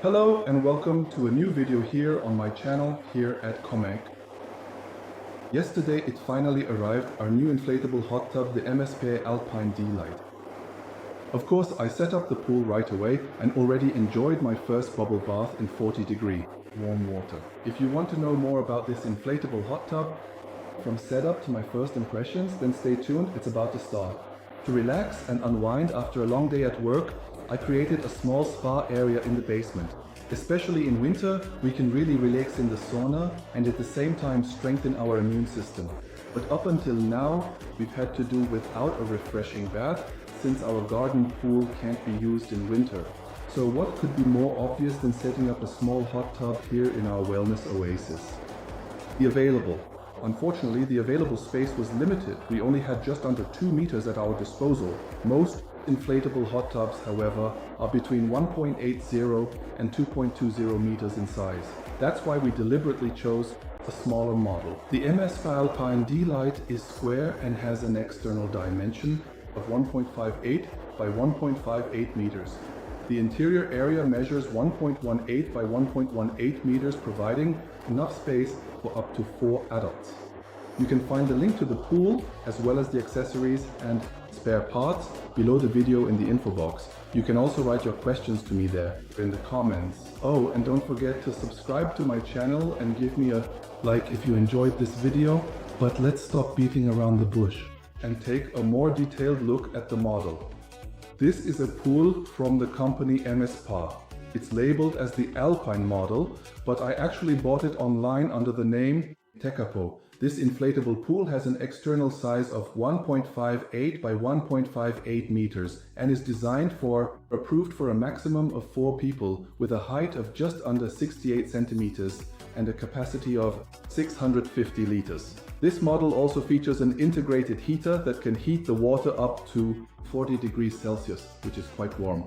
Hello and welcome to a new video here on my channel here at Comac. Yesterday it finally arrived, our new inflatable hot tub, the MSP Alpine D Lite. Of course I set up the pool right away and already enjoyed my first bubble bath in 40-degree warm water. If you want to know more about this inflatable hot tub, from setup to my first impressions, then stay tuned, it's about to start. To relax and unwind after a long day at work, I created a small spa area in the basement. Especially in winter, we can really relax in the sauna and at the same time strengthen our immune system. But up until now, we've had to do without a refreshing bath since our garden pool can't be used in winter. So what could be more obvious than setting up a small hot tub here in our wellness oasis? Unfortunately, the available space was limited. We only had just under 2 meters at our disposal. Most inflatable hot tubs, however, are between 1.80 and 2.20 meters in size. That's why we deliberately chose a smaller model. The MSP Alpine D Lite is square and has an external dimension of 1.58 by 1.58 meters. The interior area measures 1.18 by 1.18 meters, providing enough space for up to 4 adults. You can find the link to the pool as well as the accessories and spare parts below the video in the info box. You can also write your questions to me there in the comments. Oh, and don't forget to subscribe to my channel and give me a like if you enjoyed this video. But let's stop beating around the bush and take a more detailed look at the model. This is a pool from the company MSpa. It's labeled as the Alpine model, but I actually bought it online under the name Tekapo. This inflatable pool has an external size of 1.58 by 1.58 meters and is approved for a maximum of 4 people with a height of just under 68 centimeters and a capacity of 650 liters. This model also features an integrated heater that can heat the water up to 40 degrees Celsius, which is quite warm.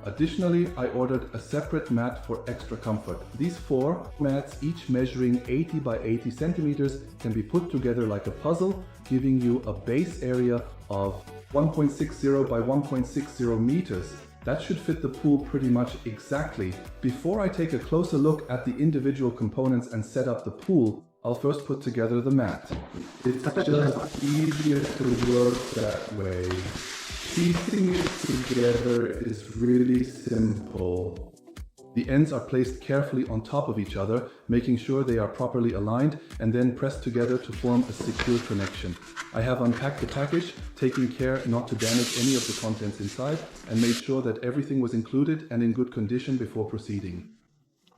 Additionally, I ordered a separate mat for extra comfort. These 4 mats, each measuring 80 by 80 centimeters, can be put together like a puzzle, giving you a base area of 1.60 by 1.60 meters. That should fit the pool pretty much exactly. Before I take a closer look at the individual components and set up the pool, I'll first put together the mat. It's just easier to work that way. Piecing it together is really simple. The ends are placed carefully on top of each other, making sure they are properly aligned and then pressed together to form a secure connection. I have unpacked the package, taking care not to damage any of the contents inside, and made sure that everything was included and in good condition before proceeding.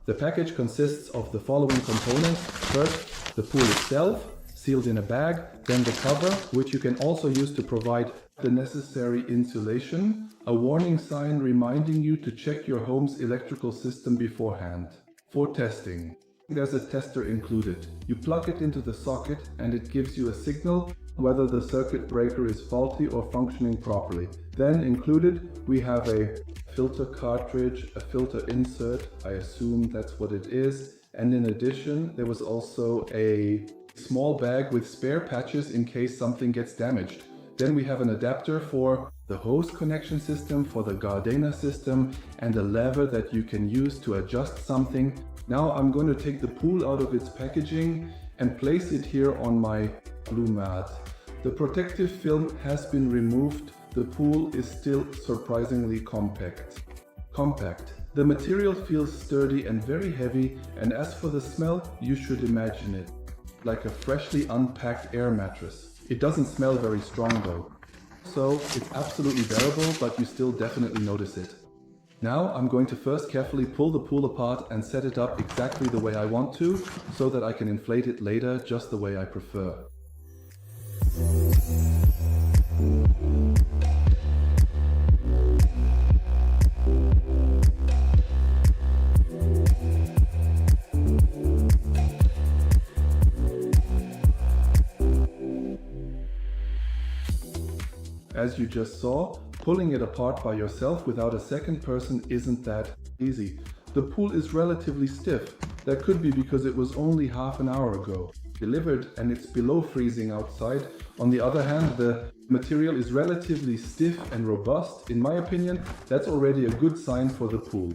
The package consists of the following components. First, the pool itself, sealed in a bag, then the cover, which you can also use to provide the necessary insulation, a warning sign reminding you to check your home's electrical system beforehand. For testing, there's a tester included. You plug it into the socket and it gives you a signal whether the circuit breaker is faulty or functioning properly. Then included we have a filter cartridge, a filter insert, I assume that's what it is, and in addition there was also a small bag with spare patches in case something gets damaged. Then we have an adapter for the hose connection system, for the Gardena system, and a lever that you can use to adjust something. Now I'm going to take the pool out of its packaging and place it here on my blue mat. The protective film has been removed. The pool is still surprisingly compact. The material feels sturdy and very heavy, and as for the smell, you should imagine it like a freshly unpacked air mattress. It doesn't smell very strong though, so it's absolutely bearable, but you still definitely notice it. Now I'm going to first carefully pull the pool apart and set it up exactly the way I want to, so that I can inflate it later just the way I prefer. As you just saw, pulling it apart by yourself without a second person isn't that easy. The pool is relatively stiff. That could be because it was only half an hour ago delivered and it's below freezing outside. On the other hand, the material is relatively stiff and robust. In my opinion, that's already a good sign for the pool.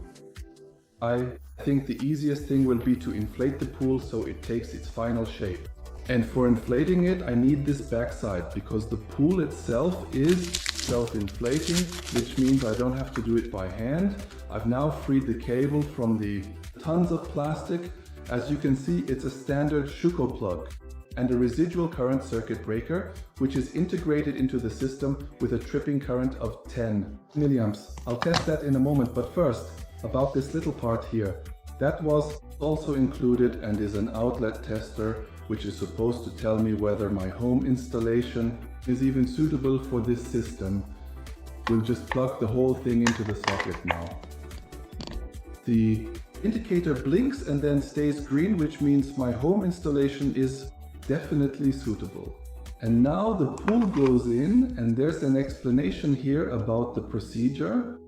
I think the easiest thing will be to inflate the pool so it takes its final shape. And for inflating it, I need this backside because the pool itself is self-inflating, which means I don't have to do it by hand. I've now freed the cable from the tons of plastic. As you can see, it's a standard Schuko plug and a residual current circuit breaker, which is integrated into the system with a tripping current of 10 milliamps. I'll test that in a moment, but first, about this little part here. That was also included and is an outlet tester, which is supposed to tell me whether my home installation is even suitable for this system. We'll just plug the whole thing into the socket now. The indicator blinks and then stays green, which means my home installation is definitely suitable. And now the pool goes in, and there's an explanation here about the procedure.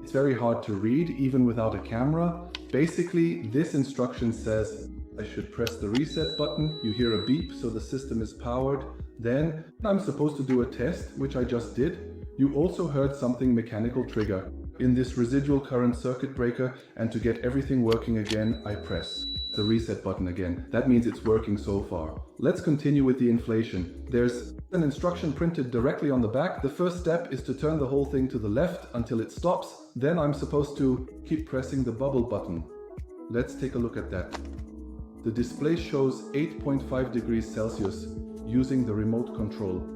It's very hard to read even without a camera. Basically, this instruction says I should press the reset button. You hear a beep, so the system is powered. Then I'm supposed to do a test, which I just did. You also heard something mechanical trigger in this residual current circuit breaker, and to get everything working again, I press the reset button again. That means it's working so far. Let's continue with the inflation. There's an instruction printed directly on the back. The first step is to turn the whole thing to the left until it stops. Then I'm supposed to keep pressing the bubble button. Let's take a look at that. The display shows 8.5 degrees Celsius using the remote control.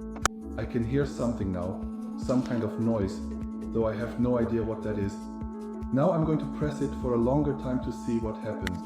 I can hear something now, some kind of noise, though I have no idea what that is. Now I'm going to press it for a longer time to see what happens.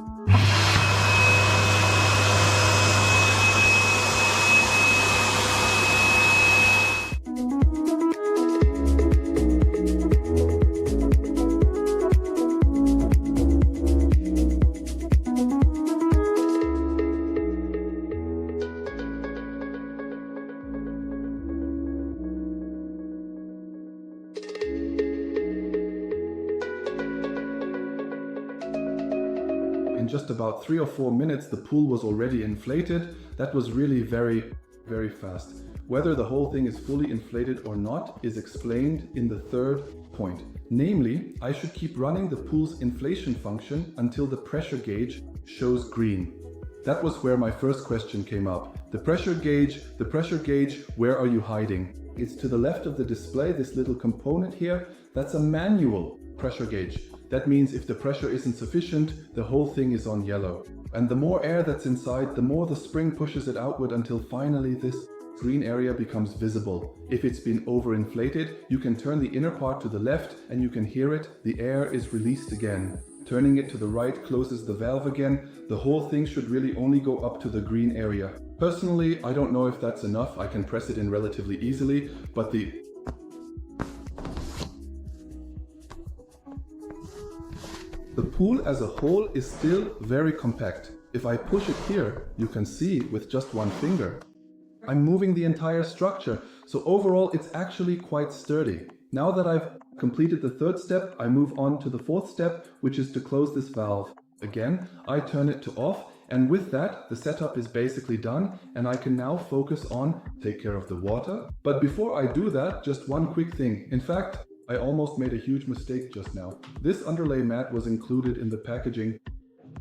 In just about 3 or 4 minutes, the pool was already inflated. That was really very, very fast. Whether the whole thing is fully inflated or not is explained in the third point. Namely, I should keep running the pool's inflation function until the pressure gauge shows green. That was where my first question came up. The pressure gauge, where are you hiding? It's to the left of the display, this little component here. That's a manual pressure gauge. That means if the pressure isn't sufficient, the whole thing is on yellow. And the more air that's inside, the more the spring pushes it outward until finally this green area becomes visible. If it's been overinflated, you can turn the inner part to the left and you can hear it. The air is released again. Turning it to the right closes the valve again. The whole thing should really only go up to the green area. Personally, I don't know if that's enough. I can press it in relatively easily, but the pool as a whole is still very compact. If I push it here, you can see with just one finger, I'm moving the entire structure. So overall, it's actually quite sturdy. Now that I've completed the third step, I move on to the fourth step, which is to close this valve. Again, I turn it to off, and with that, the setup is basically done, and I can now focus on take care of the water. But before I do that, just one quick thing. In fact, I almost made a huge mistake just now. This underlay mat was included in the packaging,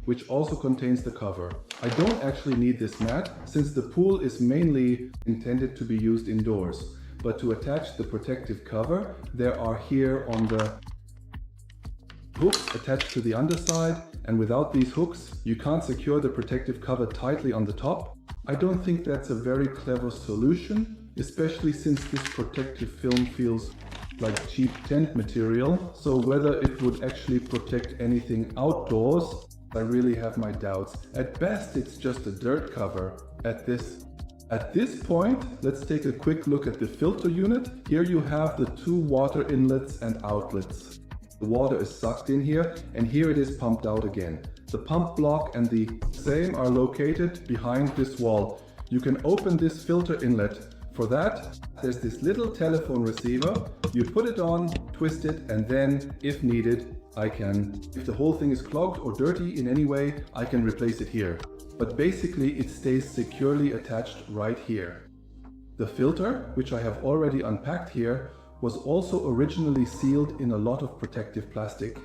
which also contains the cover. I don't actually need this mat, since the pool is mainly intended to be used indoors. But to attach the protective cover, there are here on the hooks attached to the underside, and without these hooks, you can't secure the protective cover tightly on the top. I don't think that's a very clever solution, especially since this protective film feels like cheap tent material, so whether it would actually protect anything outdoors, I really have my doubts. At best, it's just a dirt cover. At this point, let's take a quick look at the filter unit. Here you have the two water inlets and outlets. The water is sucked in here, and here it is pumped out again. The pump block and the same are located behind this wall. You can open this filter inlet. For that, there's this little telephone receiver. You put it on, twist it, and then, if needed, if the whole thing is clogged or dirty in any way, I can replace it here. But basically, it stays securely attached right here. The filter, which I have already unpacked here, was also originally sealed in a lot of protective plastic.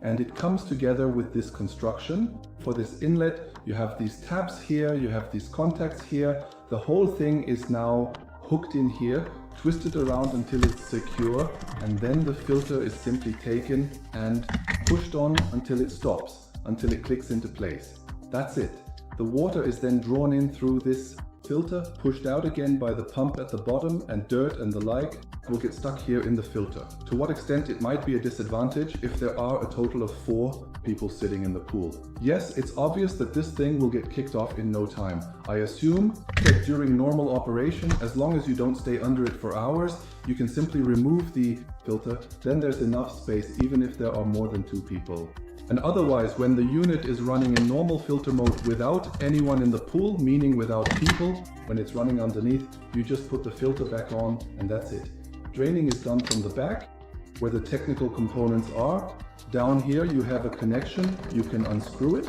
and it comes together with this construction. For this inlet, you have these tabs here, you have these contacts here. The whole thing is now hooked in here, twisted around until it's secure, and then the filter is simply taken and pushed on until it stops, until it clicks into place. That's it. The water is then drawn in through this filter, pushed out again by the pump at the bottom, and dirt and the like will get stuck here in the filter. To what extent it might be a disadvantage if there are a total of 4 people sitting in the pool. Yes, it's obvious that this thing will get kicked off in no time. I assume that during normal operation, as long as you don't stay under it for hours, you can simply remove the filter, then there's enough space even if there are more than 2 people. And otherwise, when the unit is running in normal filter mode without anyone in the pool, meaning without people, when it's running underneath, you just put the filter back on and that's it. Draining is done from the back, where the technical components are. Down here you have a connection, you can unscrew it.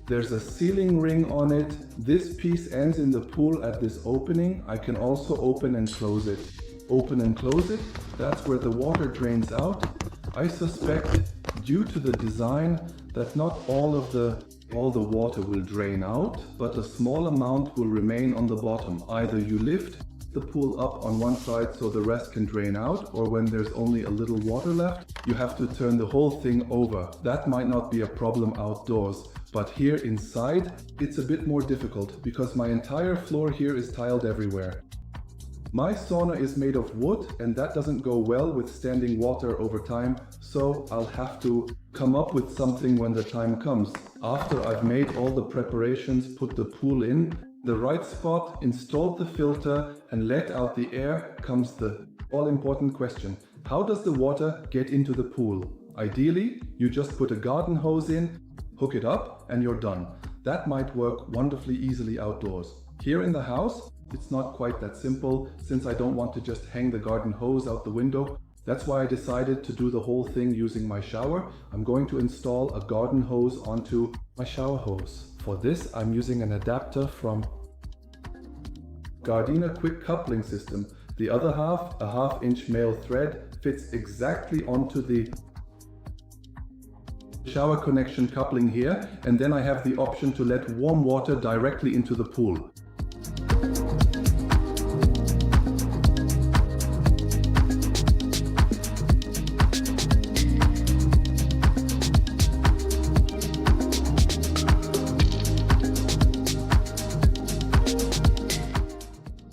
There's a sealing ring on it. This piece ends in the pool at this opening. I can also open and close it. Open and close it, that's where the water drains out. I suspect, due to the design, that not all the water will drain out, but a small amount will remain on the bottom. Either you lift the pool up on one side so the rest can drain out, or when there's only a little water left, you have to turn the whole thing over. That might not be a problem outdoors, but here inside, it's a bit more difficult because my entire floor here is tiled everywhere. My sauna is made of wood and that doesn't go well with standing water over time, so I'll have to come up with something when the time comes. After I've made all the preparations, put the pool in the right spot, installed the filter and let out the air, comes the all-important question. How does the water get into the pool? Ideally, you just put a garden hose in, hook it up and you're done. That might work wonderfully easily outdoors. Here in the house, it's not quite that simple, since I don't want to just hang the garden hose out the window. That's why I decided to do the whole thing using my shower. I'm going to install a garden hose onto my shower hose. For this, I'm using an adapter from Gardena quick coupling system. The other half, a 1/2 inch male thread, fits exactly onto the shower connection coupling here, and then I have the option to let warm water directly into the pool.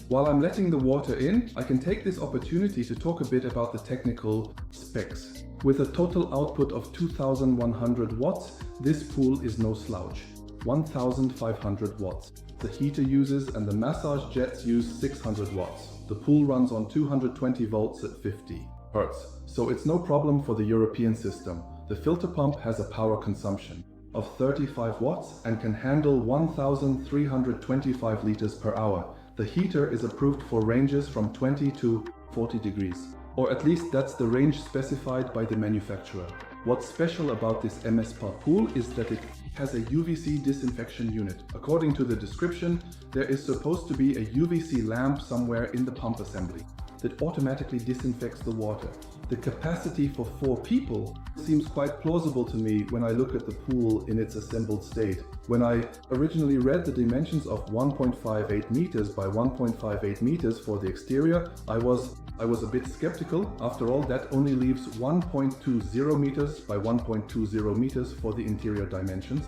While I'm letting the water in, I can take this opportunity to talk a bit about the technical specs. With a total output of 2,100 watts, this pool is no slouch. 1,500 watts. The heater uses and the massage jets use 600 watts. The pool runs on 220 volts at 50 Hz, so it's no problem for the European system. The filter pump has a power consumption of 35 watts and can handle 1,325 liters per hour. The heater is approved for ranges from 20 to 40 degrees, or at least that's the range specified by the manufacturer. What's special about this MSpa pool is that it has a UVC disinfection unit. According to the description, there is supposed to be a UVC lamp somewhere in the pump assembly that automatically disinfects the water. The capacity for 4 people seems quite plausible to me when I look at the pool in its assembled state. When I originally read the dimensions of 1.58 meters by 1.58 meters for the exterior, I was a bit skeptical. After all, that only leaves 1.20 meters by 1.20 meters for the interior dimensions.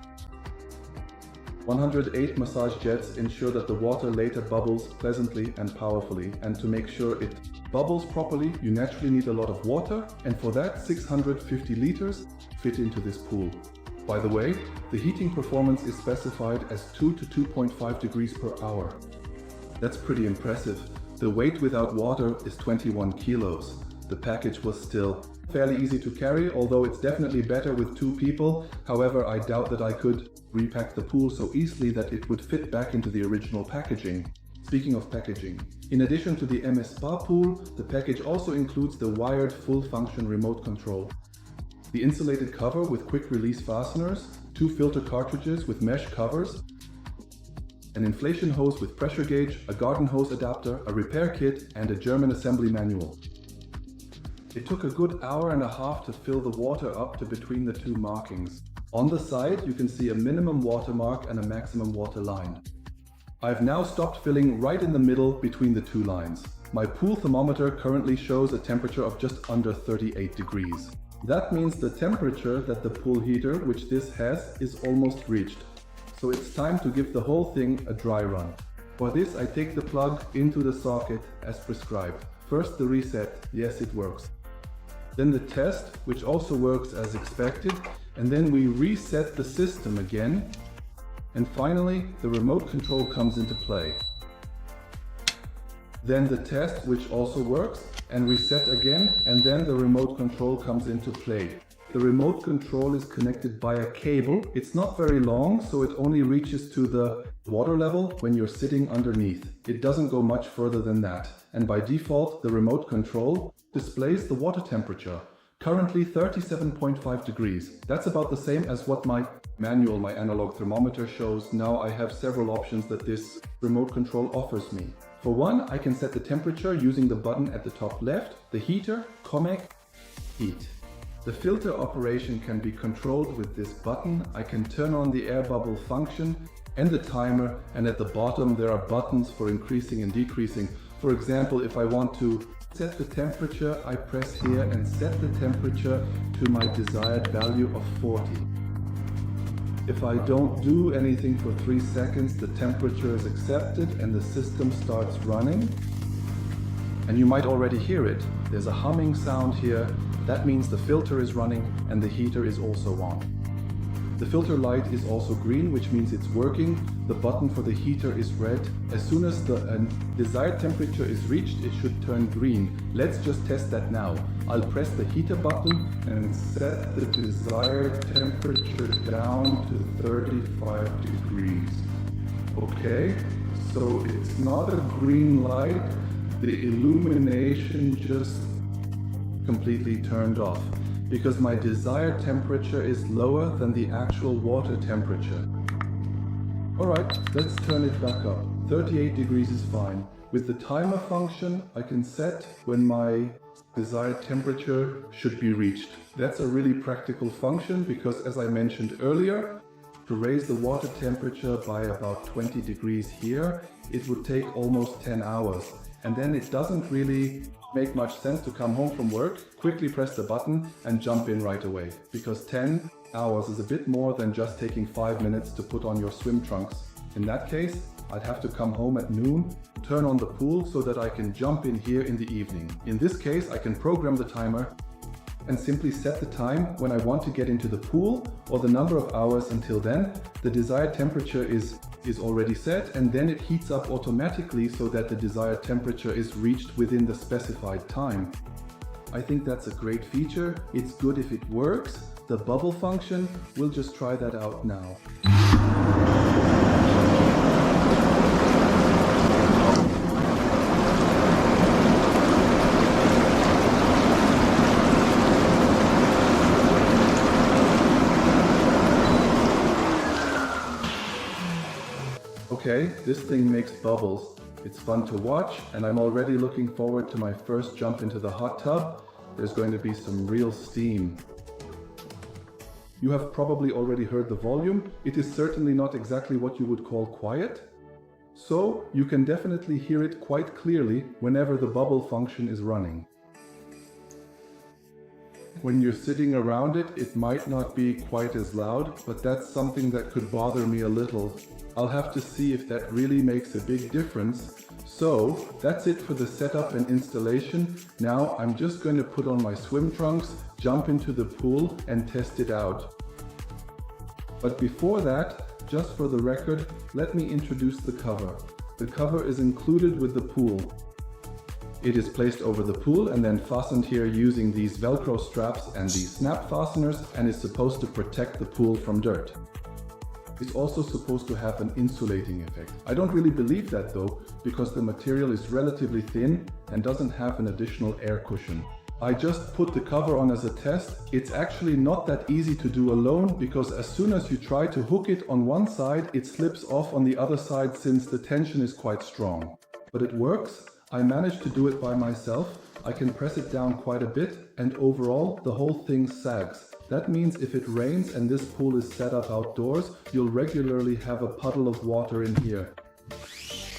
108 massage jets ensure that the water later bubbles pleasantly and powerfully, and to make sure it bubbles properly, you naturally need a lot of water, and for that 650 liters fit into this pool. By the way, the heating performance is specified as 2 to 2.5 degrees per hour. That's pretty impressive. The weight without water is 21 kilos. The package was still fairly easy to carry, although it's definitely better with 2 people. However, I doubt that I could repack the pool so easily that it would fit back into the original packaging. Speaking of packaging, in addition to the MSpa pool, the package also includes the wired full function remote control, the insulated cover with quick release fasteners, 2 filter cartridges with mesh covers, an inflation hose with pressure gauge, a garden hose adapter, a repair kit, and a German assembly manual. It took a good hour and a half to fill the water up to between the two markings. On the side, you can see a minimum water mark and a maximum water line. I've now stopped filling right in the middle between the two lines. My pool thermometer currently shows a temperature of just under 38 degrees. That means the temperature that the pool heater, which this has, is almost reached. So it's time to give the whole thing a dry run. For this, I take the plug into the socket as prescribed. First the reset, yes it works. Then the test, which also works as expected, and then we reset the system again. And finally, the remote control comes into play. Then the test, which also works, and reset again, and then the remote control comes into play. The remote control is connected by a cable. It's not very long, so it only reaches to the water level when you're sitting underneath. It doesn't go much further than that. And by default, the remote control displays the water temperature. Currently 37.5 degrees. That's about the same as what my analog thermometer shows. Now I have several options that this remote control offers me. For one, I can set the temperature using the button at the top left, the heater, Heat. The filter operation can be controlled with this button. I can turn on the air bubble function and the timer, and at the bottom there are buttons for increasing and decreasing. For example, if I want to set the temperature, I press here and set the temperature to my desired value of 40. If I don't do anything for 3 seconds, the temperature is accepted and the system starts running. And you might already hear it. There's a humming sound here. That means the filter is running and the heater is also on. The filter light is also green, which means it's working. The button for the heater is red. As soon as the desired temperature is reached, it should turn green. Let's just test that now. I'll press the heater button and set the desired temperature down to 35 degrees. Okay, so it's not a green light. The illumination just completely turned off because my desired temperature is lower than the actual water temperature. Alright, let's turn it back up. 38 degrees is fine. With the timer function, I can set when my desired temperature should be reached. That's a really practical function because, as I mentioned earlier, to raise the water temperature by about 20 degrees here, it would take almost 10 hours. And then it doesn't really make much sense to come home from work, quickly press the button and jump in right away. Because 10 hours is a bit more than just taking 5 minutes to put on your swim trunks. In that case, I'd have to come home at noon, turn on the pool so that I can jump in here in the evening. In this case, I can program the timer and simply set the time when I want to get into the pool or the number of hours until then. The desired temperature is already set, and then it heats up automatically so that the desired temperature is reached within the specified time. I think that's a great feature. It's good if it works. The bubble function, we'll just try that out now. Okay, this thing makes bubbles. It's fun to watch, and I'm already looking forward to my first jump into the hot tub. There's going to be some real steam. You have probably already heard the volume. It is certainly not exactly what you would call quiet. So you can definitely hear it quite clearly whenever the bubble function is running. When you're sitting around it, it might not be quite as loud, but that's something that could bother me a little. I'll have to see if that really makes a big difference. So that's it for the setup and installation. Now I'm just going to put on my swim trunks, jump into the pool and test it out. But before that, just for the record, let me introduce the cover. The cover is included with the pool. It is placed over the pool and then fastened here using these Velcro straps and these snap fasteners, and is supposed to protect the pool from dirt. It's also supposed to have an insulating effect. I don't really believe that though, because the material is relatively thin and doesn't have an additional air cushion. I just put the cover on as a test. It's actually not that easy to do alone, because as soon as you try to hook it on one side, it slips off on the other side since the tension is quite strong. But it works. I managed to do it by myself. I can press it down quite a bit, and overall the whole thing sags. That means if it rains and this pool is set up outdoors, you'll regularly have a puddle of water in here.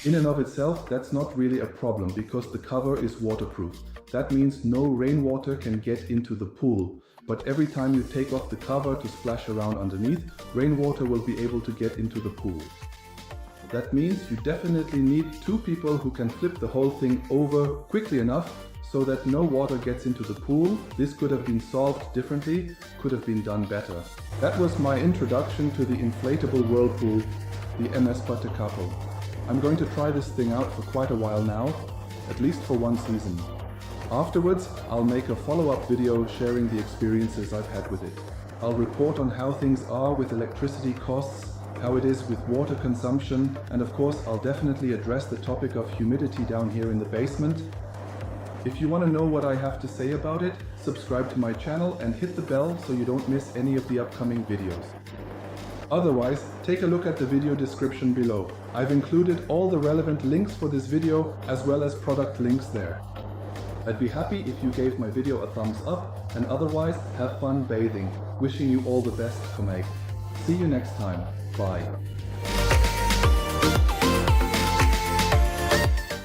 In and of itself, that's not really a problem because the cover is waterproof. That means no rainwater can get into the pool. But every time you take off the cover to splash around underneath, rainwater will be able to get into the pool. That means you definitely need two people who can flip the whole thing over quickly enough so that no water gets into the pool. This could have been solved differently, could have been done better. That was my introduction to the inflatable whirlpool, the MSpa couple. I'm going to try this thing out for quite a while now, at least for one season. Afterwards, I'll make a follow-up video sharing the experiences I've had with it. I'll report on how things are with electricity costs, how it is with water consumption, and of course I'll definitely address the topic of humidity down here in the basement. If you want to know what I have to say about it, subscribe to my channel and hit the bell so you don't miss any of the upcoming videos. Otherwise, take a look at the video description below. I've included all the relevant links for this video as well as product links there. I'd be happy if you gave my video a thumbs up, and otherwise have fun bathing. Wishing you all the best, Comaik. See you next time. Bye.